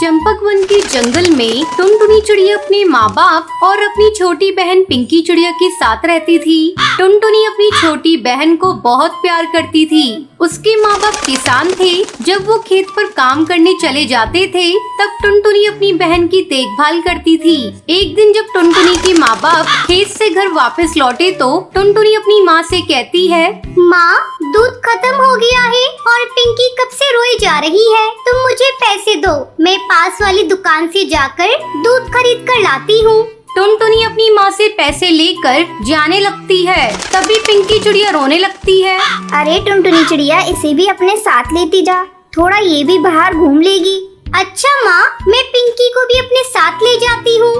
चंपकवन के जंगल में टुनटुनी चिड़िया अपने माँ बाप और अपनी छोटी बहन पिंकी चिड़िया के साथ रहती थी। टुनटुनी अपनी छोटी बहन को बहुत प्यार करती थी। उसके माँ बाप किसान थे। जब वो खेत पर काम करने चले जाते थे तब टुनटुनी अपनी बहन की देखभाल करती थी। एक दिन जब टुनटुनी के माँ बाप खेत से घर वापस लौटे तो टुनटुनी अपनी माँ से कहती है, माँ, दूध खत्म हो गया है और पिंकी कब से रोई जा रही है। तुम मुझे पैसे दो, मैं पास वाली दुकान से जाकर दूध खरीद कर लाती हूँ। टुनटुनी अपनी माँ से पैसे लेकर जाने लगती है। तभी पिंकी चिड़िया रोने लगती है। अरे टुनटुनी चिड़िया, इसे भी अपने साथ लेती जा, थोड़ा ये भी बाहर घूम लेगी। अच्छा माँ, मैं पिंकी को भी अपने साथ ले जाती हूँ।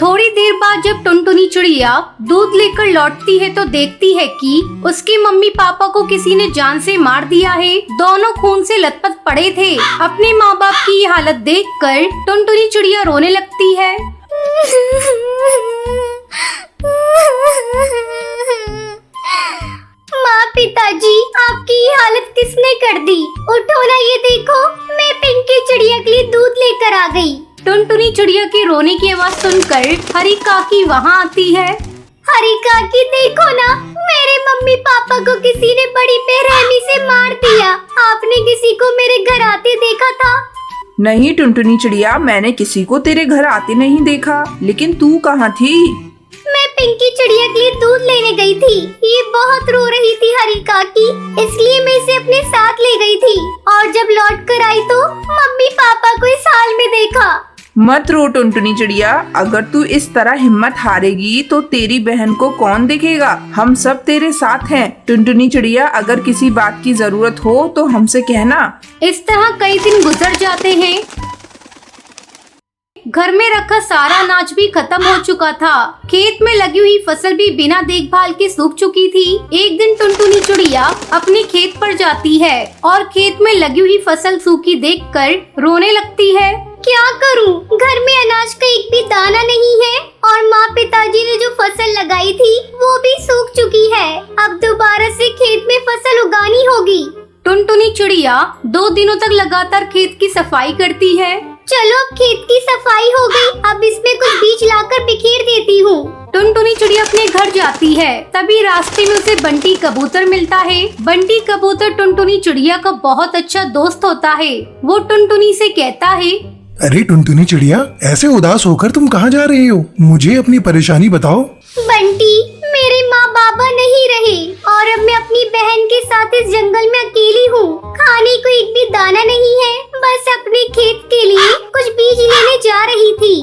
थोड़ी देर बाद जब टुनटुनी चिड़िया दूध लेकर लौटती है तो देखती है कि उसके मम्मी पापा को किसी ने जान से मार दिया है। दोनों खून से लथपथ पड़े थे। अपने माँ बाप की ये हालत देखकर टुनटुनी चिड़िया रोने लगती है। माँ, पिताजी, आपकी ये हालत किसने कर दी? उठो ना, ये देखो, मैं पिंकी चिड़िया के लिए दूध लेकर आ गई। टुनटुनी चिड़िया के रोने की आवाज सुनकर हरी काकी वहाँ आती है। हरी काकी, देखो ना, मेरे मम्मी पापा को किसी ने बड़ी बेरहमी से मार दिया। आपने किसी को मेरे घर आते देखा था? नहीं टुनटुनी चिड़िया, मैंने किसी को तेरे घर आते नहीं देखा। लेकिन तू कहाँ थी? मैं पिंकी चिड़िया के लिए दूध लेने गई थी। ये बहुत रो रही थी हरी काकी, इसलिए मैं इसे अपने साथ ले गई थी। और जब लौट कर आई तो मम्मी पापा को इस हाल में देखा। मत रो टुनटुनी चिड़िया, अगर तू इस तरह हिम्मत हारेगी तो तेरी बहन को कौन देखेगा? हम सब तेरे साथ हैं। टुनटुनी चिड़िया, अगर किसी बात की जरूरत हो तो हमसे कहना। इस तरह कई दिन गुजर जाते हैं। घर में रखा सारा अनाज भी खत्म हो चुका था। खेत में लगी हुई फसल भी बिना देखभाल के सूख चुकी थी। एक दिन टुनटुनी चिड़िया अपने खेत पर जाती है और खेत में लगी हुई फसल सूखी देखकर रोने लगती है। क्या करूं? घर में अनाज का एक भी दाना नहीं है और माँ पिताजी ने जो फसल लगाई थी वो भी सूख चुकी है। अब दोबारा से खेत में फसल उगानी होगी। टुनटुनी चिड़िया 2 दिनों तक लगातार खेत की सफाई करती है। चलो, अब खेत की सफाई हो गई, अब इसमें कुछ बीज लाकर बिखेर देती हूँ। टुनटुनी चिड़िया अपने घर जाती है। तभी रास्ते में उसे बंटी कबूतर मिलता है। बंटी कबूतर टुनटुनी चिड़िया का बहुत अच्छा दोस्त होता है। वो टुनटुनी से कहता है, अरे टुनटुनी चिड़िया, ऐसे उदास होकर तुम कहाँ जा रही हो? मुझे अपनी परेशानी बताओ। बंटी, मेरे माँ बाबा नहीं रहे और अब मैं अपनी बहन के साथ इस जंगल में अकेली हूँ। खाने को एक भी दाना नहीं है, बस अपने खेत के लिए कुछ बीज लेने जा रही थी।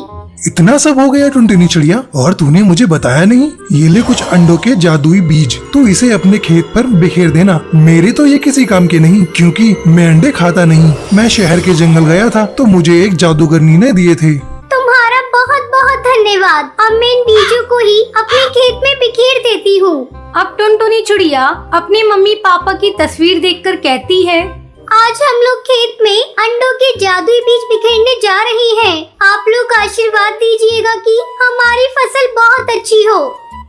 इतना सब हो गया टुनटुनी चिड़िया, और तूने मुझे बताया नहीं? ये ले कुछ अंडों के जादुई बीज, तू इसे अपने खेत पर बिखेर देना। मेरे तो ये किसी काम के नहीं, क्योंकि मैं अंडे खाता नहीं। मैं शहर के जंगल गया था तो मुझे एक जादूगरनी ने दिए थे। तुम्हारा बहुत बहुत धन्यवाद। अब मैं इन बीजों को ही अपने खेत में बिखेर देती हूँ। अब टुनटुनी चिड़िया अपने मम्मी पापा की तस्वीर देखकर कहती है, आज हम लोग खेत में अंडों के जादुई बीज बिखेरने जा रहे हैं। आप लोग आशीर्वाद दीजिएगा कि हमारी फसल बहुत अच्छी हो।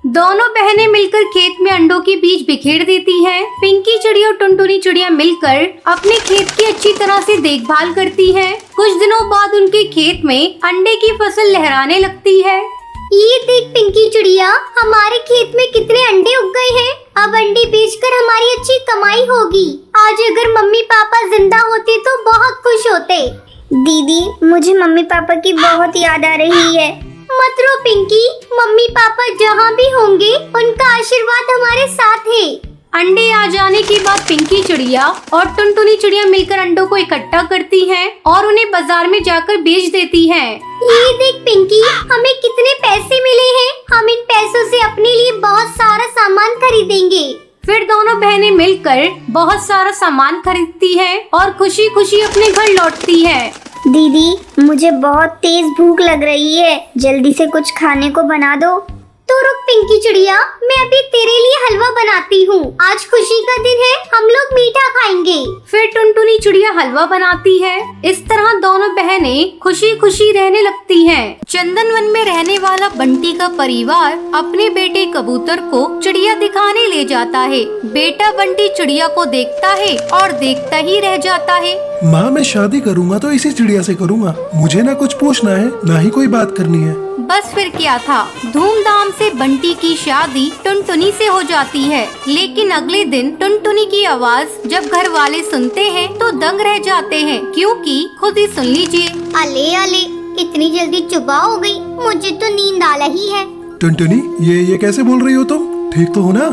दोनों बहनें मिलकर खेत में अंडों के बीज बिखेर देती हैं। पिंकी चिड़िया और टुनटुनी चिड़िया मिलकर अपने खेत की अच्छी तरह से देखभाल करती हैं। कुछ दिनों बाद उनके खेत में अंडे की फसल लहराने लगती है। ये देख पिंकी चिड़िया, हमारे खेत में कितने अंडे उग गए हैं। अब अंडे बेचकर हमारी अच्छी कमाई होगी। आज अगर मम्मी पापा जिंदा होते तो बहुत खुश होते। दीदी, मुझे मम्मी पापा की बहुत याद आ रही है। मत रो पिंकी, मम्मी पापा जहाँ भी होंगे उनका आशीर्वाद हमारे साथ है। अंडे आ जाने के बाद पिंकी चिड़िया और टुनटुनी चिड़िया मिलकर अंडों को इकट्ठा करती हैं और उन्हें बाजार में जाकर बेच देती हैं। ये देख पिंकी, हमें कितने पैसे मिले हैं। हम इन पैसों से अपने लिए बहुत सारा सामान खरीदेंगे। फिर दोनों बहनें मिलकर बहुत सारा सामान खरीदती हैं और खुशी खुशी अपने घर लौटती हैं। दीदी, मुझे बहुत तेज भूख लग रही है, जल्दी से कुछ खाने को बना दो। तो रुक पिंकी चिड़िया, मैं अभी तेरे लिए हलवा बनाती हूँ। आज खुशी का दिन है, हम लोग मीठा खाएंगे। फिर टुनटुनी चिड़िया हलवा बनाती है। इस तरह दोनों बहनें खुशी खुशी रहने लगती हैं। चंदन वन में रहने वाला बंटी का परिवार अपने बेटे कबूतर को चिड़िया दिखाने ले जाता है। बेटा बंटी चिड़िया को देखता है और देखता ही रह जाता है। माँ, मैं शादी करूँगा तो इसी चिड़िया से करूँगा। मुझे ना कुछ पूछना है, ना ही कोई बात करनी है। बस फिर क्या था, धूमधाम से बंटी की शादी टुनटुनी से हो जाती है। लेकिन अगले दिन टुनटुनी की आवाज जब घर वाले सुनते हैं तो दंग रह जाते हैं, क्योंकि खुद ही सुन लीजिए। अले अले, इतनी जल्दी सुबह हो गई, मुझे तो नींद आ रही है। टुनटुनी, ये कैसे बोल रही हो तुम? ठीक तो हो ना?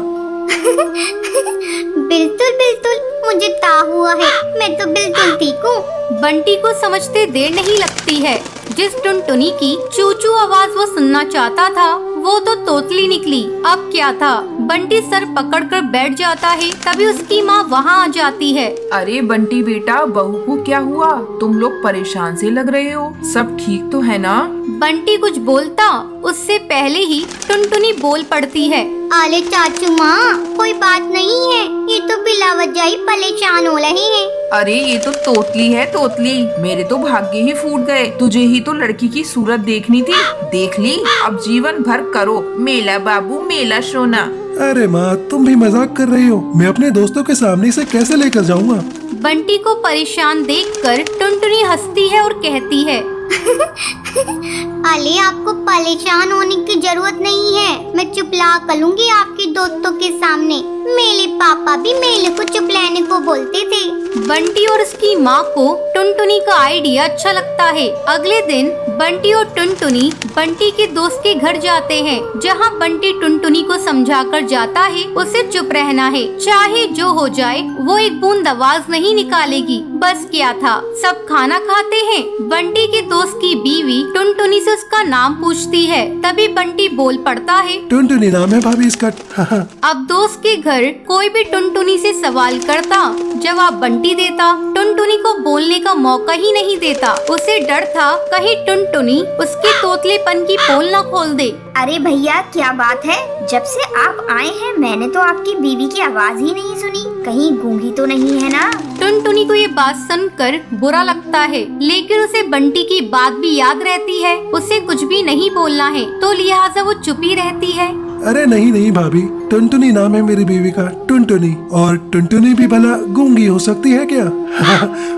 बिल्कुल बिल्कुल, मुझे ता हुआ है, मैं तो बिल्कुल ठीक हूँ। बंटी को समझते देर नहीं लगती है। जिस टुनटुनी की चूचू आवाज वो सुनना चाहता था वो तो तोतली निकली। अब क्या था, बंटी सर पकड़कर बैठ जाता है। तभी उसकी माँ वहाँ आ जाती है। अरे बंटी बेटा, बहू को क्या हुआ? तुम लोग परेशान से लग रहे हो। सब ठीक तो है ना? बंटी कुछ बोलता उससे पहले ही टुनटुनी बोल पड़ती है। आले चाचू माँ, कोई बात नहीं है, ये तो बिला वजह ही परेशान हो रहे हैं। अरे ये तो तोतली है, तोतली। मेरे तो भाग्य ही फूट गए। तुझे ही तो लड़की की सूरत देखनी थी, देख ली। अब जीवन भर करो मेला बाबू मेला सोना। अरे माँ, तुम भी मजाक कर रही हो। मैं अपने दोस्तों के सामने इसे कैसे लेकर जाऊँगा? बंटी को परेशान देखकर टुनटुनी हंसती है और कहती है, अले आपको परेशान होने की जरूरत नहीं है, मैं चुपला कर लूंगी आपके दोस्तों के सामने। मेरे पापा भी मेले को चुप लेने को बोलते थे। बंटी और उसकी माँ को टुनटुनी का आइडिया अच्छा लगता है। अगले दिन बंटी और टुनटुनी बंटी के दोस्त के घर जाते हैं, जहाँ बंटी टुनटुनी को समझाकर जाता है उसे चुप रहना है, चाहे जो हो जाए वो एक बूंद आवाज नहीं निकालेगी। बस क्या था, सब खाना खाते हैं। बंटी के दोस्त की बीवी टुनटुनी से उसका नाम पूछती है। तभी बंटी बोल पड़ता है, टुनटुनी नाम है भाभी इसका। अब दोस्त के घर कोई भी टुनटुनी से सवाल करता, जवाब बंटी देता। टुनटुनी को बोलने का मौका ही नहीं देता। उसे डर था कहीं टुनटुनी उसके तोतलेपन की पोल न खोल दे। अरे भैया, क्या बात है? जब से आप आए हैं मैंने तो आपकी बीवी की आवाज ही नहीं सुनी। कहीं गूंगी तो नहीं है ना? टुनटुनी को ये बात सुनकर बुरा लगता है, लेकिन उसे बंटी की बात भी याद रहती है। उसे कुछ भी नहीं बोलना है, तो लिहाजा वो चुप ही रहती है। अरे नहीं नहीं भाभी, टुनटुनी नाम है मेरी बीवी का, टुनटुनी। और टुनटुनी भी भला गूंगी हो सकती है क्या?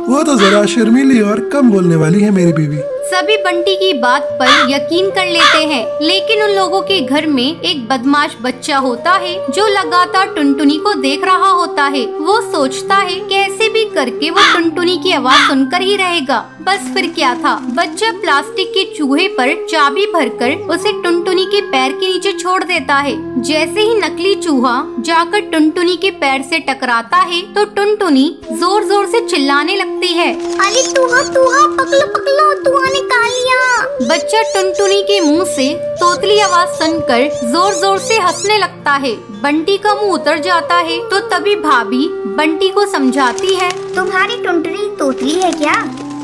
वो तो जरा शर्मीली और कम बोलने वाली है मेरी बीवी। सभी बंटी की बात पर यकीन कर लेते हैं, लेकिन उन लोगों के घर में एक बदमाश बच्चा होता है जो लगातार टुनटुनी को देख रहा होता है। वो सोचता है कैसे भी करके वो टुनटुनी की आवाज सुनकर ही रहेगा। बस फिर क्या था, बच्चा प्लास्टिक के चूहे पर चाबी भरकर उसे टुनटुनी के पैर के नीचे छोड़ देता है। जैसे ही नकली चूहा जाकर टुनटुनी के पैर से टकराता है तो टुनटुनी जोर जोर से चिल्लाने लगती है, अरे तूहा तूहा, पकलो पकलो, तूहा निकाल लिया। बच्चा टुनटुनी के मुंह से तोतली आवाज सुनकर जोर जोर से हंसने लगता है। बंटी का मुंह उतर जाता है। तो तभी भाभी बंटी को समझाती है, तुम्हारी टुनटुनी तोतली है क्या?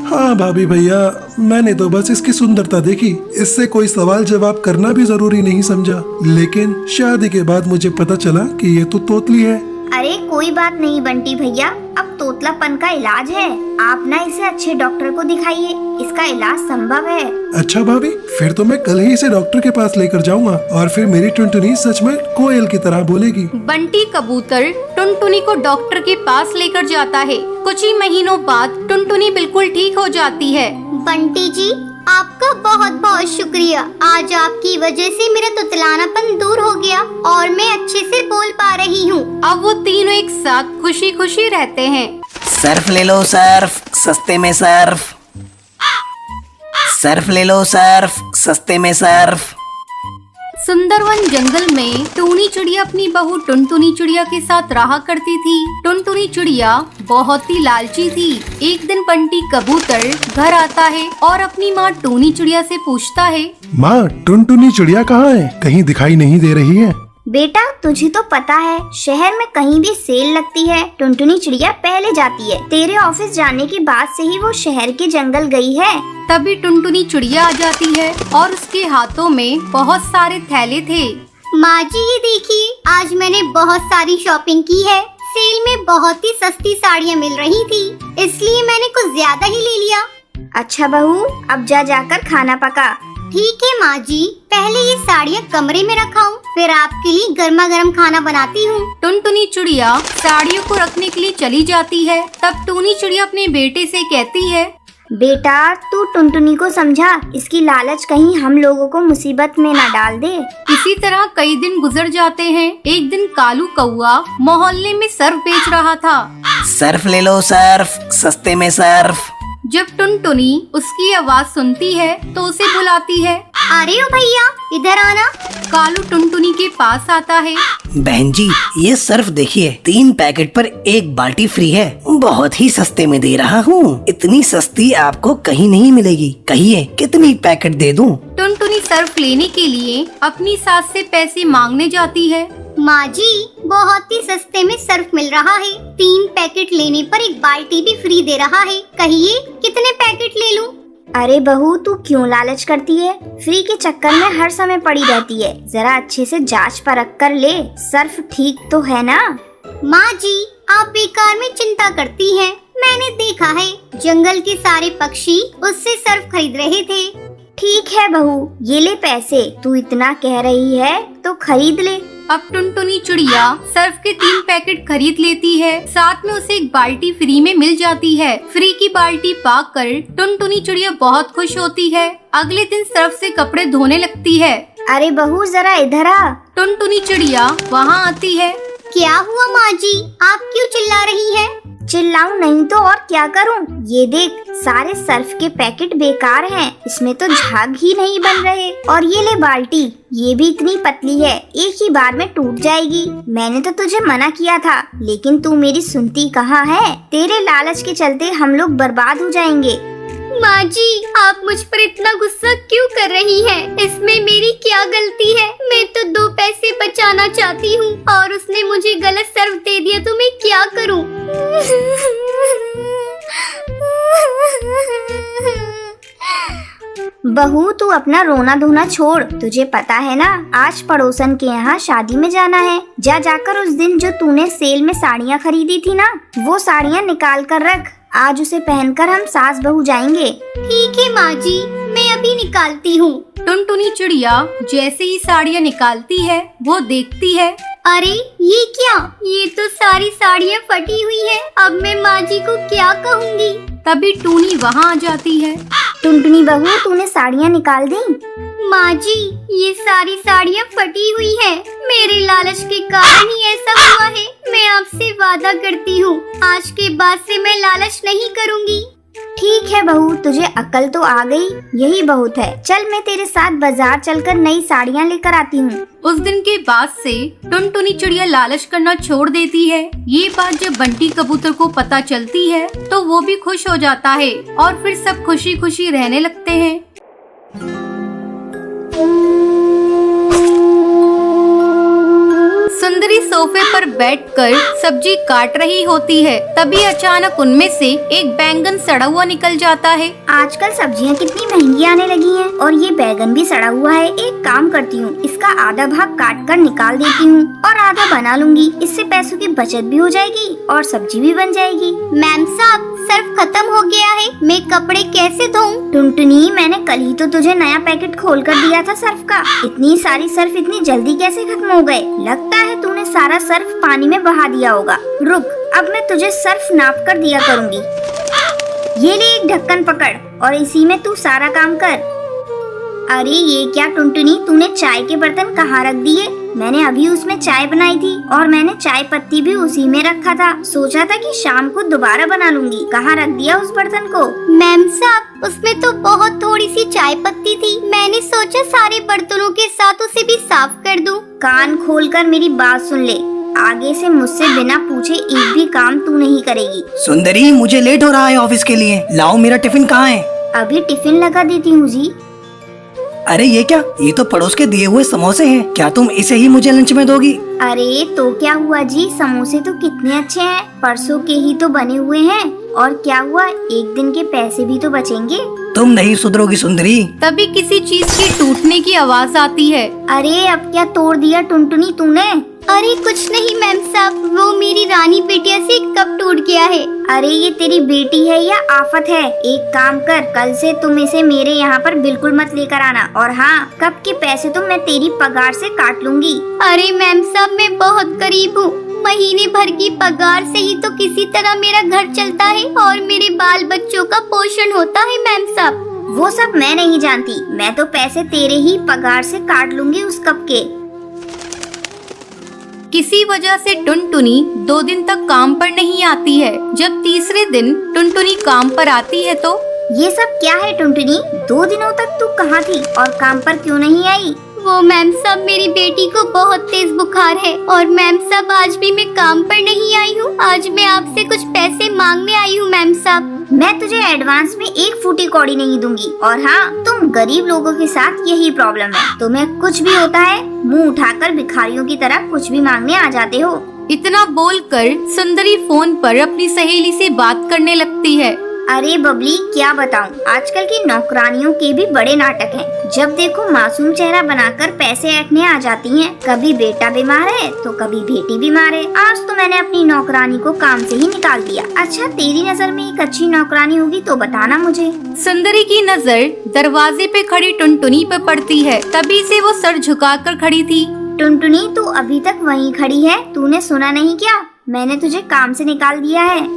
हाँ भाभी भैया, मैंने तो बस इसकी सुंदरता देखी, इससे कोई सवाल जवाब करना भी जरूरी नहीं समझा। लेकिन शादी के बाद मुझे पता चला कि ये तो तोतली है। अरे कोई बात नहीं बंटी भैया, अब तोतलापन का इलाज है। आप ना इसे अच्छे डॉक्टर को दिखाइए, इसका इलाज संभव है। अच्छा भाभी, फिर तो मैं कल ही इसे डॉक्टर के पास लेकर जाऊंगा और फिर मेरी टुनटुनी सच में कोयल की तरह बोलेगी। बंटी कबूतर टुनटुनी को डॉक्टर के पास लेकर जाता है। कुछ ही महीनों बाद टुनटुनी बिल्कुल ठीक हो जाती है। बंटी जी, आपका बहुत बहुत शुक्रिया। आज आपकी वजह से मेरा तुतलानापन दूर हो गया और मैं अच्छे से बोल पा रही हूँ। अब वो तीनों एक साथ खुशी खुशी रहते हैं। सर्फ ले लो सर्फ, सस्ते में सर्फ। सर्फ ले लो सर्फ, सस्ते में सर्फ। सुंदरवन जंगल में टूनी चिड़िया अपनी बहू टुनटुनी चिड़िया के साथ रहा करती थी। टुनटुनी चिड़िया बहुत ही लालची थी। एक दिन बंटी कबूतर घर आता है और अपनी माँ टूनी चिड़िया से पूछता है, माँ, टुनटुनी चिड़िया कहाँ है? कहीं दिखाई नहीं दे रही है। बेटा तुझे तो पता है शहर में कहीं भी सेल लगती है टुनटुनी चिड़िया पहले जाती है। तेरे ऑफिस जाने के बाद से ही वो शहर के जंगल गई है। तभी टुनटुनी चिड़िया आ जाती है और उसके हाथों में बहुत सारे थैले थे। माँ जी ये देखिए, आज मैंने बहुत सारी शॉपिंग की है। सेल में बहुत ही सस्ती साड़ियाँ मिल रही थी, इसलिए मैंने कुछ ज्यादा ही ले लिया। अच्छा बहू, अब जाकर खाना पका। ठीक है माँ जी, पहले ये साड़ियाँ कमरे में रखाऊं, फिर आपके लिए गर्मा गर्म खाना बनाती हूँ। टुनटुनी चिड़िया साड़ियों को रखने के लिए चली जाती है। तब टूनी चिड़िया अपने बेटे से कहती है, बेटा तू टुनटुनी को समझा, इसकी लालच कहीं हम लोगों को मुसीबत में न डाल दे। इसी तरह कई दिन गुजर जाते हैं। एक दिन कालू कौआ मोहल्ले में सर्फ बेच रहा था। सर्फ ले लो सर्फ, सस्ते में सर्फ। जब टुनटुनी उसकी आवाज सुनती है तो उसे बुलाती है। अरे ओ भैया इधर आना। कालू टुनटुनी के पास आता है। बहन जी ये सर्फ देखिए, 3 पैकेट पर 1 बाल्टी फ्री है। बहुत ही सस्ते में दे रहा हूँ। इतनी सस्ती आपको कहीं नहीं मिलेगी। कहिए कितनी पैकेट दे दूँ? टुनटुनी सर्फ लेने के लिए अपनी सास से पैसे मांगने जाती है। माँ जी बहुत ही सस्ते में सर्फ मिल रहा है। 3 पैकेट लेने पर 1 बाल्टी भी फ्री दे रहा है। कहिए कितने पैकेट ले लूं? अरे बहू तू क्यों लालच करती है? फ्री के चक्कर में हर समय पड़ी रहती है। जरा अच्छे से जांच परख कर ले, सर्फ ठीक तो है ना? माँ जी आप बेकार में चिंता करती हैं। मैंने देखा है जंगल के सारे पक्षी उससे सर्फ खरीद रहे थे। ठीक है बहू, ये ले पैसे। तू इतना कह रही है तो खरीद ले। अब टुनटुनी चिड़िया सर्फ के 3 पैकेट खरीद लेती है। साथ में उसे 1 बाल्टी फ्री में मिल जाती है। फ्री की बाल्टी पाकर टुनटुनी चिड़िया बहुत खुश होती है। अगले दिन सर्फ से कपड़े धोने लगती है। अरे बहू जरा इधर आ। टुनटुनी चिड़िया वहाँ आती है। क्या हुआ माँ जी, आप क्यों चिल्ला रही हैं? चिल्लाऊं नहीं तो और क्या करूं? ये देख सारे सर्फ के पैकेट बेकार हैं, इसमें तो झाग ही नहीं बन रहे। और ये ले बाल्टी, ये भी इतनी पतली है, एक ही बार में टूट जाएगी। मैंने तो तुझे मना किया था, लेकिन तू मेरी सुनती कहाँ है? तेरे लालच के चलते हम लोग बर्बाद हो जाएंगे। माँ जी आप मुझ पर इतना गुस्सा क्यों कर रही हैं? इसमें मेरी क्या गलती है? मैं तो 2 पैसे बचाना चाहती हूँ और उसने मुझे गलत सर्फ दे दिया तो मैं क्या करूँ? बहू तू अपना रोना धोना छोड़। तुझे पता है ना आज पड़ोसन के यहाँ शादी में जाना है। जाकर उस दिन जो तूने सेल में साड़ियाँ खरीदी थी ना, वो साड़ियाँ निकाल कर रख। आज उसे पहनकर हम सास बहू जाएंगे। ठीक है माँ जी, मैं अभी निकालती हूँ। टुनटुनी चिड़िया जैसे ही साड़ियाँ निकालती है वो देखती है, अरे ये क्या? ये तो सारी साड़ियाँ फटी हुई है। अब मैं माँ जी को क्या कहूँगी? तभी टूनी वहाँ आ जाती है। टुनटुनी बहू तूने साड़ियाँ निकाल दी? माँ जी ये सारी साड़ियाँ फटी हुई हैं। मेरे लालच के कारण ही ऐसा हुआ है। मैं आपसे वादा करती हूँ आज के बाद से मैं लालच नहीं करूँगी। ठीक है बहू, तुझे अकल तो आ गई, यही बहुत है। चल मैं तेरे साथ बाजार चलकर नई साड़ियाँ लेकर आती हूँ। उस दिन के बाद से टुनटुनी चिड़िया लालच करना छोड़ देती है। ये बात जब बंटी कबूतर को पता चलती है तो वो भी खुश हो जाता है और फिर सब खुशी खुशी रहने लगते हैं। सुंदरी सोफे पर बैठकर सब्जी काट रही होती है। तभी अचानक उनमें से एक बैंगन सड़ा हुआ निकल जाता है। आजकल सब्जियां कितनी महंगी आने लगी हैं और ये बैंगन भी सड़ा हुआ है। एक काम करती हूँ, इसका आधा भाग काट कर निकाल देती हूँ और आधा बना लूंगी। इससे पैसों की बचत भी हो जाएगी और सब्जी भी बन जाएगी। मैम साहब सर्फ खत्म हो गया है, मैं कपड़े कैसे धोऊं? टुनटुनी मैंने कल ही तो तुझे नया पैकेट खोल कर दिया था सर्फ का। इतनी सारी सर्फ इतनी जल्दी कैसे खत्म हो गए? लगता है तूने सारा सर्फ पानी में बहा दिया होगा। रुक, अब मैं तुझे सर्फ नाप कर दिया करूँगी। ये ले एक ढक्कन पकड़ और इसी में तू सारा काम कर। अरे ये क्या टुनटुनी, तूने चाय के बर्तन कहाँ रख दिए? मैंने अभी उसमें चाय बनाई थी और मैंने चाय पत्ती भी उसी में रखा था। सोचा था कि शाम को दोबारा बना लूंगी। कहाँ रख दिया उस बर्तन को? मैम साहब उसमें तो बहुत थोड़ी सी चाय पत्ती थी। मैंने सोचा सारे बर्तनों के साथ उसे भी साफ कर दूं। कान खोलकर मेरी बात सुन ले, आगे से मुझसे बिना पूछे एक भी काम तू नहीं करेगी। सुंदरी मुझे लेट हो रहा है ऑफिस के लिए, लाओ मेरा टिफिन कहाँ है? अभी टिफिन लगा देती हूँ जी। अरे ये क्या, ये तो पड़ोस के दिए हुए समोसे हैं। क्या तुम इसे ही मुझे लंच में दोगी? अरे तो क्या हुआ जी, समोसे तो कितने अच्छे हैं, परसों के ही तो बने हुए हैं। और क्या हुआ, एक दिन के पैसे भी तो बचेंगे। तुम नहीं सुधरोगी सुंदरी। तभी किसी चीज के टूटने की आवाज आती है। अरे अब क्या तोड़ दिया टुनटुनी तूने? अरे कुछ नहीं मैम साहब, वो मेरी रानी बिटिया से कप टूट गया है। अरे ये तेरी बेटी है या आफत है? एक काम कर, कल से तुम इसे मेरे यहाँ पर बिल्कुल मत लेकर आना। और हाँ, कप के पैसे तो मैं तेरी पगार से काट लूंगी। अरे मैम साहब, मैं बहुत गरीब हूँ, महीने भर की पगार से ही तो किसी तरह मेरा घर चलता है और मेरे बाल बच्चों का पोषण होता है मैम साहब। वो सब मैं नहीं जानती, मैं तो पैसे तेरे ही पगार से काट लूंगी उस कप के। किसी वजह से टुनटुनी 2 दिन तक काम पर नहीं आती है। जब तीसरे दिन टुनटुनी काम पर आती है तो ये सब क्या है टुनटुनी? 2 दिनों तक तू कहाँ थी और काम पर क्यों नहीं आई? वो मैम साहब, मेरी बेटी को बहुत तेज बुखार है और मैम साहब आज भी मैं काम पर नहीं आई हूँ। आज मैं आपसे कुछ पैसे मांगने आई हूँ मैम साहब। मैं तुझे एडवांस में 1 फूटी कौड़ी नहीं दूंगी। और हाँ, तुम गरीब लोगों के साथ यही प्रॉब्लम है, तुम्हें कुछ भी होता है मुंह उठाकर भिखारियों की तरह कुछ भी मांगने आ जाते हो। इतना बोलकर सुंदरी फोन पर अपनी सहेली से बात करने लगती है। अरे बबली, क्या बताऊं, आजकल की नौकरानियों के भी बड़े नाटक हैं। जब देखो मासूम चेहरा बनाकर पैसे ऐंठने आ जाती हैं। कभी बेटा बीमार है तो कभी बेटी बीमार है। आज तो मैंने अपनी नौकरानी को काम से ही निकाल दिया। अच्छा, तेरी नजर में एक अच्छी नौकरानी होगी तो बताना मुझे। सुंदरी की नजर दरवाजे पे खड़ी टुनटुनी पे पड़ती है। तभी से वो सर झुकाकर खड़ी थी। टुनटुनी, तू अभी तक वहीं खड़ी है? तूने सुना नहीं क्या? मैंने तुझे काम से निकाल दिया है।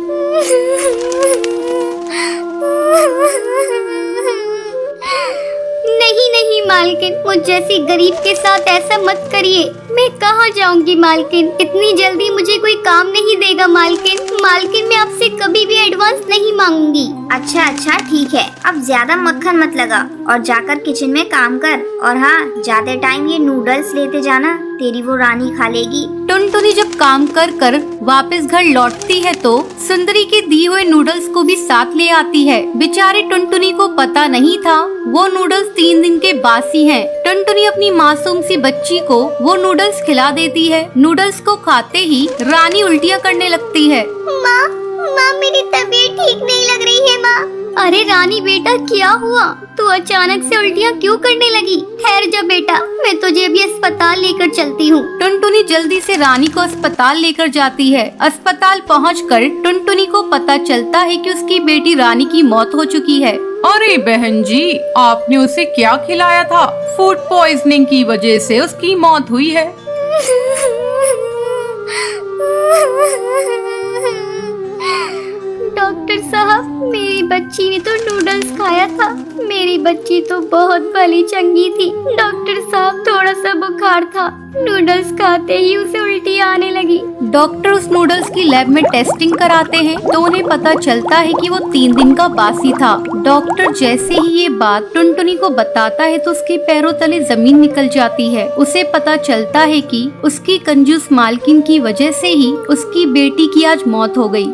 नहीं नहीं मालकिन, मुझ जैसी गरीब के साथ ऐसा मत करिए। मैं कहाँ जाऊंगी मालकिन, इतनी जल्दी मुझे कोई काम नहीं देगा मालकिन। मालकिन, मैं आपसे कभी भी एडवांस नहीं मांगूंगी। अच्छा अच्छा ठीक है, अब ज्यादा मक्खन मत लगा और जाकर किचन में काम कर। और हाँ, ज्यादा टाइम ये नूडल्स लेते जाना, तेरी वो रानी खा लेगी। टुनटुनी जब काम कर कर वापस घर लौटती है तो सुंदरी के दिए हुए नूडल्स को भी साथ ले आती है। बेचारे टुनटुनी को पता नहीं था वो नूडल्स 3 दिन के बासी हैं। टुनटुनी अपनी मासूम सी बच्ची को वो नूडल्स खिला देती है। नूडल्स को खाते ही रानी उल्टियाँ करने लगती है। माँ, मेरी तबीयत ठीक नहीं लग रही है माँ। अरे रानी बेटा, क्या हुआ? तू अचानक से उल्टियाँ क्यों करने लगी? ठहर जा बेटा, मैं तुझे अभी अस्पताल लेकर चलती हूँ। टुनटुनी जल्दी से रानी को अस्पताल लेकर जाती है। अस्पताल पहुंचकर टुनटुनी को पता चलता है कि उसकी बेटी रानी की मौत हो चुकी है। अरे बहन जी, आपने उसे क्या खिलाया था? फूड पॉइजनिंग की वजह से उसकी मौत हुई है। डॉक्टर साहब, मेरी बच्ची ने तो नूडल्स खाया था। मेरी बच्ची तो बहुत भली चंगी थी। डॉक्टर साहब, थोड़ा सा बुखार था, नूडल्स खाते ही उसे उल्टी आने लगी। डॉक्टर उस नूडल्स की लैब में टेस्टिंग कराते हैं तो उन्हें पता चलता है कि वो 3 दिन का बासी था। डॉक्टर जैसे ही ये बात टुनटुनी को बताता है तो उसके पैरों तले जमीन निकल जाती है। उसे पता चलता है कि उसकी कंजूस मालकिन की वजह से ही उसकी बेटी की आज मौत हो गई।